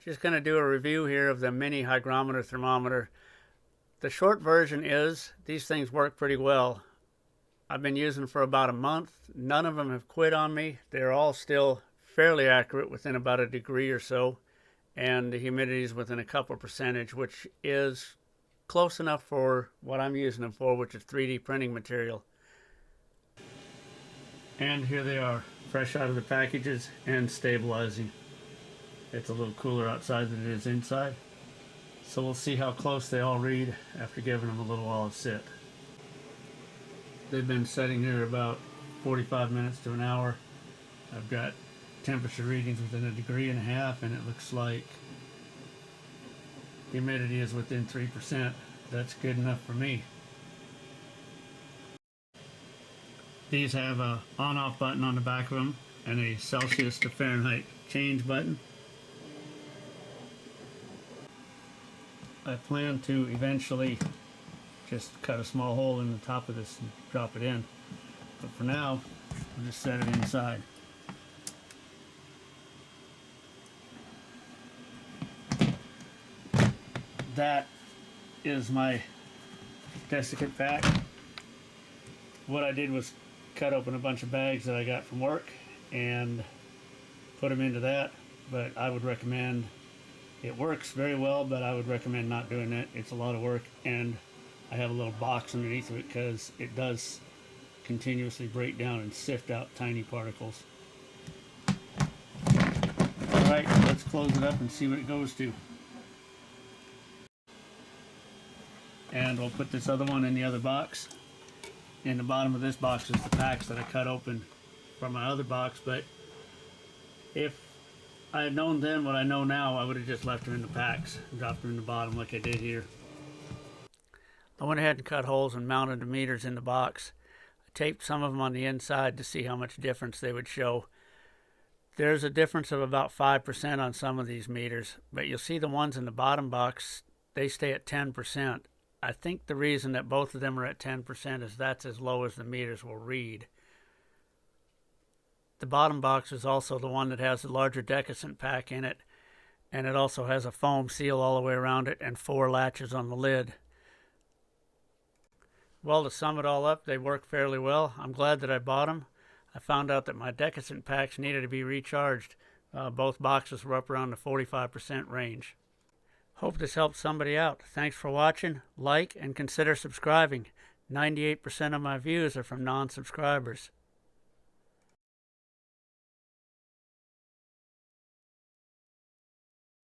Just going to do a review here of the mini hygrometer thermometer. The short version is these things work pretty well. I've been using them for about a month. None of them have quit on me. They're all still fairly accurate within about a degree or so, and the humidity is within a couple percentage, which is close enough for what I'm using them for, which is 3D printing material. And here they are, fresh out of the packages and stabilizing. It's a little cooler outside than it is inside. So we'll see how close they all read after giving them a little while to sit. They've been sitting here about 45 minutes to an hour. I've got temperature readings within a degree and a half, and it looks like humidity is within 3%. That's good enough for me. These have a on-off button on the back of them and a Celsius to Fahrenheit change button. I plan to eventually just cut a small hole in the top of this and drop it in. But for now, I'll just set it inside. That is my desiccant pack. What I did was cut open a bunch of bags that I got from work and put them into that, but I would recommend, it works very well, but I would recommend not doing it. It's a lot of work, and I have a little box underneath of it because it does continuously break down and sift out tiny particles. Alright, let's close it up and see what it goes to. And we'll put this other one in the other box. In the bottom of this box is the packs that I cut open from my other box, but if I had known then what I know now, I would have just left them in the packs and dropped them in the bottom like I did here. I went ahead and cut holes and mounted the meters in the box. I taped some of them on the inside to see how much difference they would show. There's a difference of about 5% on some of these meters, but you'll see the ones in the bottom box, they stay at 10%. I think the reason that both of them are at 10% is that's as low as the meters will read. The bottom box is also the one that has the larger decicant pack in it, and it also has a foam seal all the way around it and 4 latches on the lid. Well, to sum it all up, they work fairly well. I'm glad that I bought them. I found out that my decicant packs needed to be recharged. Both boxes were up around the 45% range. Hope this helps somebody out. Thanks for watching. Like and consider subscribing. 98% of my views are from non-subscribers.